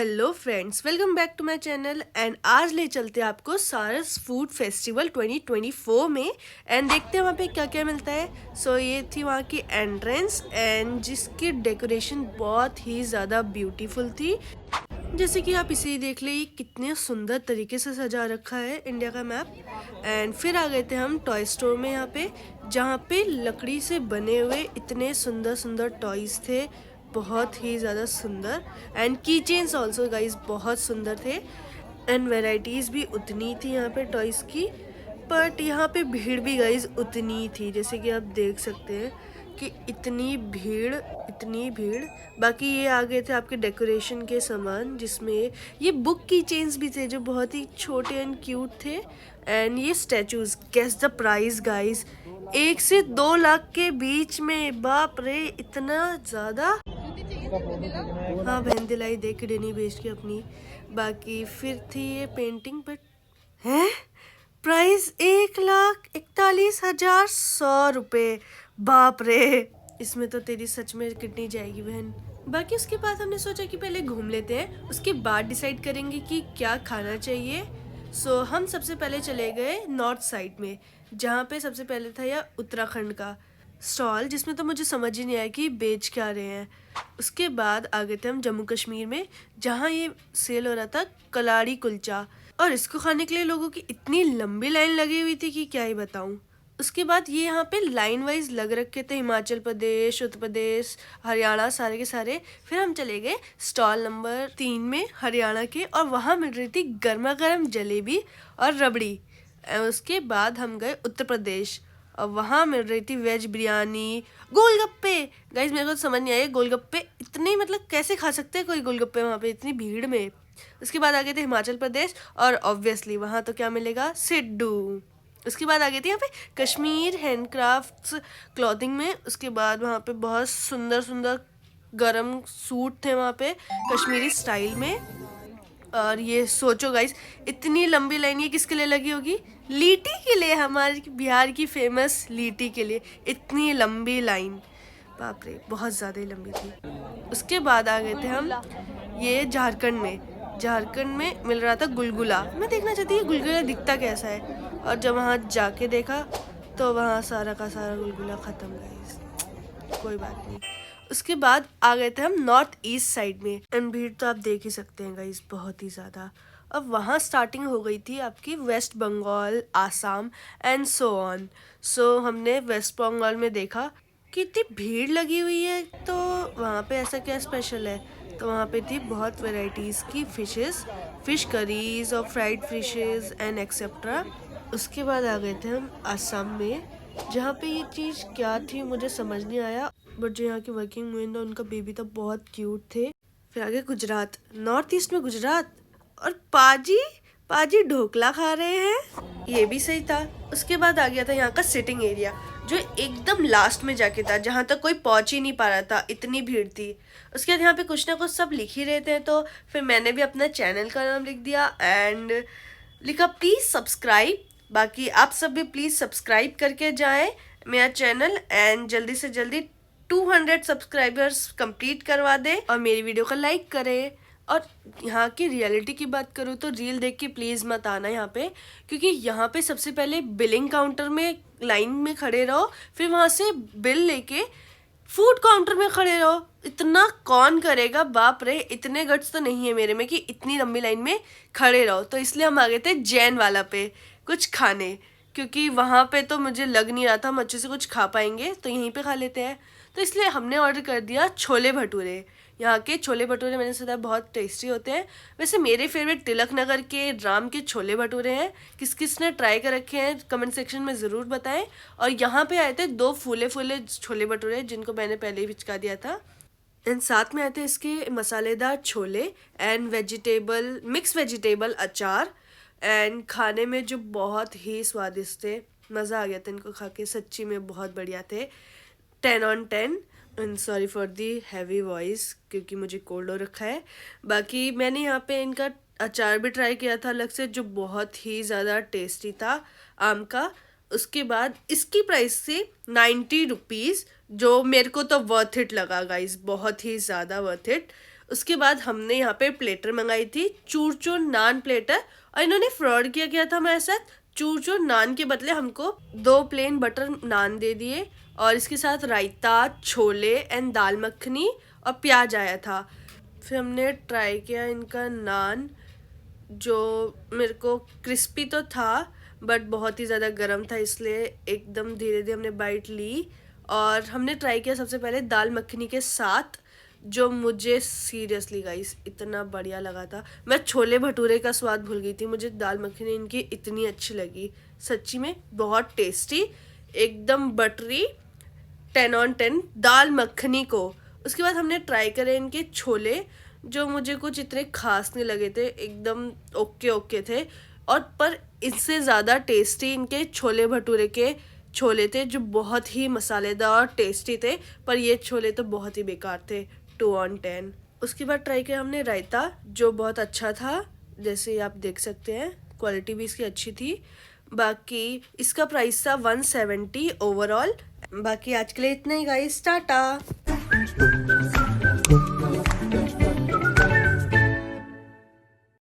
Hello friends, welcome back to my channel. And आज ले चलते हैं आपको सारस फूड फेस्टिवल 2024 में। एंड देखते हैं वहाँ पे क्या क्या मिलता है। ये थी वहाँ की एंट्रेंस एंड जिसकी डेकोरेशन बहुत ही ज़्यादा ब्यूटीफुल थी। जैसे कि आप इसे देख ले, ये कितने सुंदर तरीके से सजा रखा है इंडिया का मैप। एंड फिर आ गए थे हम टॉय स्टोर में, यहाँ पे जहाँ पे लकड़ी से बने हुए इतने सुंदर सुंदर टॉयज थे, बहुत ही ज़्यादा सुंदर। एंड की चेन्स ऑल्सो गाइज बहुत सुंदर थे। एंड वेराइटीज़ भी उतनी थी यहाँ पे टॉयज़ की, बट यहाँ पे भीड़ भी गाइज उतनी थी। जैसे कि आप देख सकते हैं कि इतनी भीड़, इतनी भीड़। बाकी ये आ गए थे आपके डेकोरेशन के सामान, जिसमें ये बुक की चेन्स भी थे जो बहुत ही छोटे एंड क्यूट थे। एंड ये statues, guess the price guys, 1 से 2 लाख के बीच में। बाप रे, इतना ज़्यादा। हाँ बहन दिलाई, देख डेनी बेस्ट की अपनी। बाकी फिर थी ये पेंटिंग, बट है प्राइस 1,41,100 रुपये। बाप रे, इसमें तो तेरी सच में किडनी जाएगी बहन। बाकी उसके बाद हमने सोचा कि पहले घूम लेते हैं, उसके बाद डिसाइड करेंगे कि क्या खाना चाहिए। हम सबसे पहले चले गए नॉर्थ साइड में, जहाँ पे सबसे पहले था यह उत्तराखंड का स्टॉल, जिसमें तो मुझे समझ ही नहीं आया कि बेच क्या रहे हैं। उसके बाद आ गए थे हम जम्मू कश्मीर में, जहाँ ये सेल हो रहा था कलाड़ी कुलचा, और इसको खाने के लिए लोगों की इतनी लंबी लाइन लगी हुई थी कि क्या ही बताऊं। उसके बाद ये यहाँ पे लाइन वाइज लग रखे थे, हिमाचल प्रदेश, उत्तर प्रदेश, हरियाणा, सारे के सारे। फिर हम चले गए स्टॉल नंबर 3 में हरियाणा के, और वहाँ मिल रही थी गर्मा गर्म जलेबी और रबड़ी। उसके बाद हम गए उत्तर प्रदेश, और वहाँ मिल रही थी वेज बिरयानी, गोलगप्पे। गाइज मेरे को तो समझ नहीं आया, गोलगप्पे इतने, मतलब कैसे खा सकते हैं कोई गोलगप्पे वहाँ पे इतनी भीड़ में। उसके बाद आ गए थे हिमाचल प्रदेश, और ऑब्वियसली वहाँ तो क्या मिलेगा, सिड्डू। उसके बाद आ गई थी यहाँ पे कश्मीर हैंडक्राफ्ट्स क्लॉथिंग में। उसके बाद वहाँ पे बहुत सुंदर सुंदर गरम सूट थे वहाँ पे कश्मीरी स्टाइल में। और ये सोचो गाइस, इतनी लंबी लाइन ये किसके लिए लगी होगी, लीटी के लिए, हमारे बिहार की फेमस लीटी के लिए इतनी लंबी लाइन। बाप रे, बहुत ज़्यादा ही लंबी थी। उसके बाद आ गए थे हम ये झारखंड में। झारखंड में मिल रहा था गुलगुला। मैं देखना चाहती हूँ गुलगुला दिखता कैसा है, और जब वहाँ जाके देखा तो वहाँ सारा का सारा गुलगुला ख़त्म। गाइस कोई बात नहीं। उसके बाद आ गए थे हम नॉर्थ ईस्ट साइड में, एंड भीड़ तो आप देख ही सकते हैं गाइस, बहुत ही ज़्यादा। अब वहाँ स्टार्टिंग हो गई थी आपकी West Bengal, Assam and so on. हमने वेस्ट बंगाल में देखा कि इतनी भीड़ लगी हुई है, तो वहाँ पे ऐसा क्या स्पेशल है। तो वहाँ पे थी बहुत वैरायटीज़ की फ़िशेस, फ़िश करीज और फ्राइड फिशेस एंड एक्सेट्रा। उसके बाद आ गए थे हम आसाम में, जहाँ पे ये चीज़ क्या थी मुझे समझ नहीं आया, बट जो यहाँ के वर्किंग वुमेन था उनका बेबी था, बहुत क्यूट थे। फिर आगे गुजरात, नॉर्थ ईस्ट में गुजरात, और पाजी पाजी ढोकला खा रहे हैं, ये भी सही था। उसके बाद आ गया था यहाँ का सिटिंग एरिया, जो एकदम लास्ट में जाके था, जहाँ तक कोई पहुँच ही नहीं पा रहा था, इतनी भीड़ थी। उसके बाद यहाँ पे कुछ ना कुछ सब लिख ही रहे थे, तो फिर मैंने भी अपना चैनल का नाम लिख दिया एंड लिखा प्लीज़ सब्सक्राइब। बाकी आप सब भी प्लीज़ सब्सक्राइब करके जाएं मेरा चैनल, एंड जल्दी से जल्दी 200 सब्सक्राइबर्स कंप्लीट करवा दें, और मेरी वीडियो को लाइक करें। और यहाँ की रियलिटी की बात करूँ तो रील देख के प्लीज़ मत आना यहाँ पे, क्योंकि यहाँ पे सबसे पहले बिलिंग काउंटर में लाइन में खड़े रहो, फिर वहाँ से बिल लेके फूड काउंटर में खड़े रहो। इतना कौन करेगा, बाप रे, इतने गट्स तो नहीं है मेरे में कि इतनी लंबी लाइन में खड़े रहो। तो इसलिए हम आ गए थे जैन वाला पे कुछ खाने, क्योंकि वहाँ पे तो मुझे लग नहीं रहा था हम अच्छे से कुछ खा पाएंगे, तो यहीं पे खा लेते हैं। तो इसलिए हमने ऑर्डर कर दिया छोले भटूरे। यहाँ के छोले भटूरे मैंने सुना बहुत टेस्टी होते हैं। वैसे मेरे फेवरेट तिलक नगर के राम के छोले भटूरे हैं। किस किस ने ट्राई कर रखे हैं कमेंट सेक्शन में ज़रूर बताएं। और यहाँ पे आए थे 2 फूले फूले छोले भटूरे, जिनको मैंने पहले ही पिचका दिया था। एंड साथ में आए थे इसके मसालेदार chole and vegetable, mix vegetable अचार, एंड खाने में जो बहुत ही स्वादिष्ट थे। मज़ा आ गया था इनको खा के, सच्ची में बहुत बढ़िया थे। 10 on 10। And sorry for the heavy voice, क्योंकि मुझे कोल्ड हो रखा है। बाकी मैंने यहाँ पे इनका अचार भी ट्राई किया था अलग से, जो बहुत ही ज़्यादा टेस्टी था, आम का। उसके बाद इसकी प्राइस थी 90 रुपीज़, जो मेरे को तो वर्थ इट लगा गाइस, बहुत ही ज़्यादा वर्थ इट। उसके बाद हमने यहाँ पे प्लेटर मंगाई थी, चूर चूर नान प्लेटर, और इन्होंने फ्रॉड किया गया था हमारे साथ। चूर चूर नान के बदले हमको 2 प्लेन बटर नान दे दिए और इसके साथ रायता, छोले एंड दाल मखनी और प्याज आया था। फिर हमने ट्राई किया इनका नान, जो मेरे को क्रिस्पी तो था बट बहुत ही ज़्यादा गर्म था, इसलिए एकदम धीरे धीरे हमने बाइट ली। और हमने ट्राई किया सबसे पहले दाल मखनी के साथ, जो मुझे सीरियसली गाइस इतना बढ़िया लगा था। मैं छोले भटूरे का स्वाद भूल गई थी, मुझे दाल मखनी इनकी इतनी अच्छी लगी, सच्ची में बहुत टेस्टी, एकदम बटरी, 10 on 10 दाल मखनी को। उसके बाद हमने ट्राई करे इनके छोले, जो मुझे कुछ इतने खास नहीं लगे थे, एकदम ओके ओके थे। और पर इससे ज़्यादा टेस्टी इनके छोले भटूरे के छोले थे, जो बहुत ही मसालेदार और टेस्टी थे, पर ये छोले तो बहुत ही बेकार थे, 2 on 10। उसके बाद ट्राई किया हमने रायता, जो बहुत अच्छा था, जैसे आप देख सकते हैं क्वालिटी भी इसकी अच्छी थी। बाकी इसका प्राइस था 170 ओवरऑल। बाकी आज के लिए इतना ही गाइस, टाटा।